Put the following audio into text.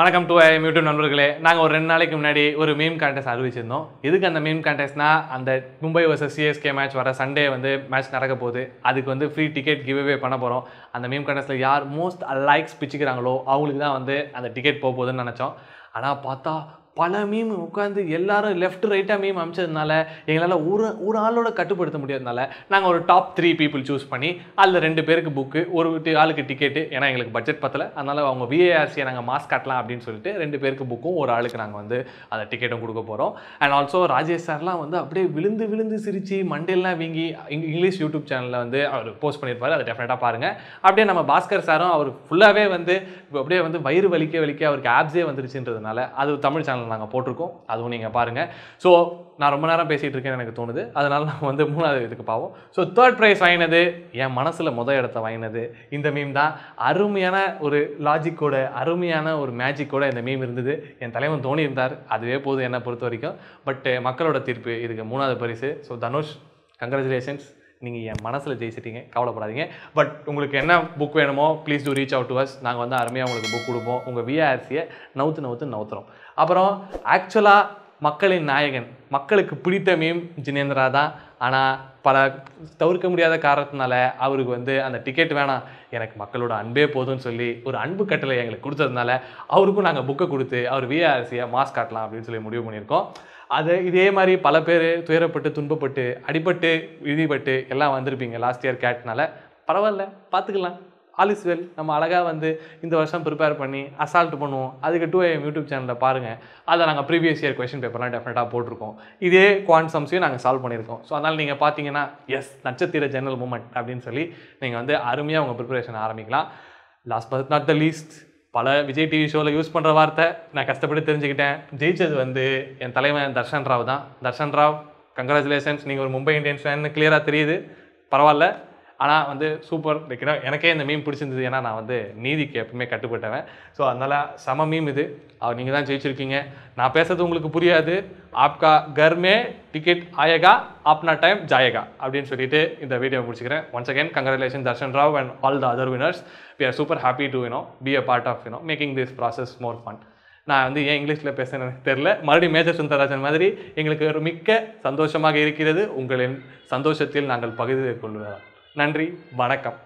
வணக்கம் to YouTube நண்பர்களே. நாங்கள் ஒரு 2 நாளைக்கு முன்னாடி ஒரு மீம் கான்டெஸ்ட் அறிவிச்சிருந்தோம். எதுக்கு அந்த மீம் கான்டெஸ்ட்னா, அந்த மும்பை vs சிஎஸ்கே மேட்ச் வர சண்டே மேட்ச் நடக்க போகுது. அதுக்கு ஃப்ரீ டிக்கெட் கிவ்அவே பண்ண போகிறோம். அந்த மீம் கான்டெஸ்ட்டில் யார் மோஸ்ட் லைக்ஸ் பிச்சுக்கிறாங்களோ அவங்களுக்கு தான் அந்த டிக்கெட் போகுதுன்னு நினச்சோம். ஆனால் பார்த்தா பல மீம் உட்காந்து எல்லாரும் லெஃப்ட் ரைட்டாக மீம் அமிச்சதுனால எங்களால் ஒரு ஆளோட கட்டுப்படுத்த முடியாதனால நாங்கள் ஒரு டாப் 3 பீப்புள் சூஸ் பண்ணி அதில் 2 பேருக்கு புக்கு, ஒரு ஆளுக்கு டிக்கெட்டு. ஏன்னா எங்களுக்கு பட்ஜெட் பத்தலை, அதனால் அவங்க விஏஆர்சியை நாங்கள் மாஸ் காட்டலாம் அப்படின்னு சொல்லிட்டு 2 பேருக்கு புக்கும் ஒரு ஆளுக்கு நாங்கள் அந்த டிக்கெட்டும் கொடுக்க போகிறோம். அண்ட் ஆல்சோ ராஜேஷ் சார்லாம் அப்படியே விழுந்து சிரித்து மண்டேலாம் வீங்கி இங்கிலீஷ் யூடியூப் சேனலில் அவர் போஸ்ட் பண்ணியிருப்பார். அதை டெஃபினட்டாக பாருங்கள். அப்படியே நம்ம பாஸ்கர் சாரும் அவர் ஃபுல்லாகவே அப்படியே வயிறு வலிக்க அவருக்கு ஆப்ஸே வந்துருச்சுன்றதுனால அது தமிழ் சேனல் நாங்கள் போட்டிருக்கோம். அதுவும் நீங்கள் பாருங்கள். ஸோ நான் ரொம்ப நேரம் பேசிகிட்டு இருக்கேன்னு எனக்கு தோணுது. அதனால் நான் 3வது இதுக்கு பாவோம். ஸோ 3rd ப்ரைஸ் வாங்கினது, என் மனசில் இடத்த வாங்கினது இந்த மீம் தான். அருமையான ஒரு லாஜிக்கோட, அருமையான ஒரு மேஜிக்கோட இந்த மீம் இருந்தது. என் தலைவன் தோனி இருந்தார், அதுவே போதும் என்னை பொறுத்த வரைக்கும். பட் மக்களோட தீர்ப்பு இதுக்கு 3வது பரிசு. ஸோ தனுஷ், கங்க்ராச்சுலேஷன்ஸ், நீங்கள் என் மனசில் ஜெயிச்சிட்டீங்க, கவலைப்படாதீங்க. பட் உங்களுக்கு என்ன புக் வேணுமோ please do reach out to us. நாங்கள் அருமையாக உங்களுக்கு புக் கொடுப்போம். உங்கள் விஆர்சியை நவுத்துறோம். அப்புறம் ஆக்சுவலாக மக்களின் நாயகன், மக்களுக்கு பிடித்த மீம் ஜினேந்திரா தான். ஆனால் பல தவிர்க்க முடியாத காரணத்தினால அவருக்கு அந்த டிக்கெட் வேணாம், எனக்கு மக்களோட அன்பே போதும்னு சொல்லி ஒரு அன்பு கட்டளை எங்களுக்கு கொடுத்ததுனால அவருக்கும் நாங்கள் புக்கை கொடுத்து அவர் விஆர்சியை மாஸ் காட்டலாம் அப்படின்னு சொல்லி முடிவு பண்ணியிருக்கோம். இதே மாதிரி பல பேர் துயரப்பட்டு, துன்பப்பட்டு, அடிபட்டு, இடிபட்டு எல்லாம் வந்திருப்பீங்க லாஸ்ட் இயர் கேட்னால. பரவாயில்ல, பார்த்துக்கலாம், ஆல் இஸ் வெல். நம்ம அழகாக இந்த வருஷம் ப்ரிப்பேர் பண்ணி அசால்ட் பண்ணுவோம். அதுக்கு 2AM யூடியூப் சேனலில் பாருங்கள். அதை நாங்கள் ப்ரீவியஸ் இயர் கொஸ்டின் பேப்பர்லாம் டெஃபினட்டாக போட்டிருக்கோம். இதே குவான்சம்ஸையும் நாங்கள் சால்வ் பண்ணியிருக்கோம். ஸோ அதனால் நீங்கள் பார்த்தீங்கன்னா எஸ் நட்சத்திர ஜெனரல் மூமெண்ட் அப்படின்னு சொல்லி நீங்கள் அருமையாக உங்கள் ப்ரிப்பரேஷன் ஆரம்பிக்கலாம். Last but not the least, பல விஜய் டிவி ஷோவில் யூஸ் பண்ணுற வார்த்தை நான் கஷ்டப்பட்டு தெரிஞ்சுக்கிட்டேன். ஜெயிச்சது என் தலைவன் தர்ஷன் ராவ் தான். தர்ஷன் ராவ், கங்க்ராச்சுலேஷன்ஸ். நீங்கள் ஒரு மும்பை இந்தியன்ஸ் ஃபேன்னு கிளியராக தெரியுது. பரவாயில்ல, ஆனால் சூப்பர். எனக்கே இந்த மீம் பிடிச்சிருந்தது. ஏன்னா நான் நீதிக்கு எப்பவுமே கட்டுப்பட்டவன். ஸோ அதனால் சம மீம் இது. நீங்கள் தான் ஜெயிச்சிருக்கீங்க. நான் பேசுறது உங்களுக்கு புரியாது. ஆப்கா கர்மே டிக்கெட் ஆயேகா, ஆப்னா டைம் ஜாயேகா அப்படின்னு சொல்லிட்டு இந்த வீடியோ முடிச்சுக்கிறேன். Once again congratulation Darshan Rao and all the other winners. We are super happy to be a part of making this process more fun. நான் ஏன் இங்கிலீஷில் பேசுகிறேன்னு தெரில. மறுபடியும் மேஜர் சுந்தரராஜன் மாதிரி எங்களுக்கு ஒரு மிக்க சந்தோஷமாக இருக்கிறது. உங்களின் சந்தோஷத்தில் நாங்கள் பகிர்ந்து கொள்வதால் நன்றி, வணக்கம்.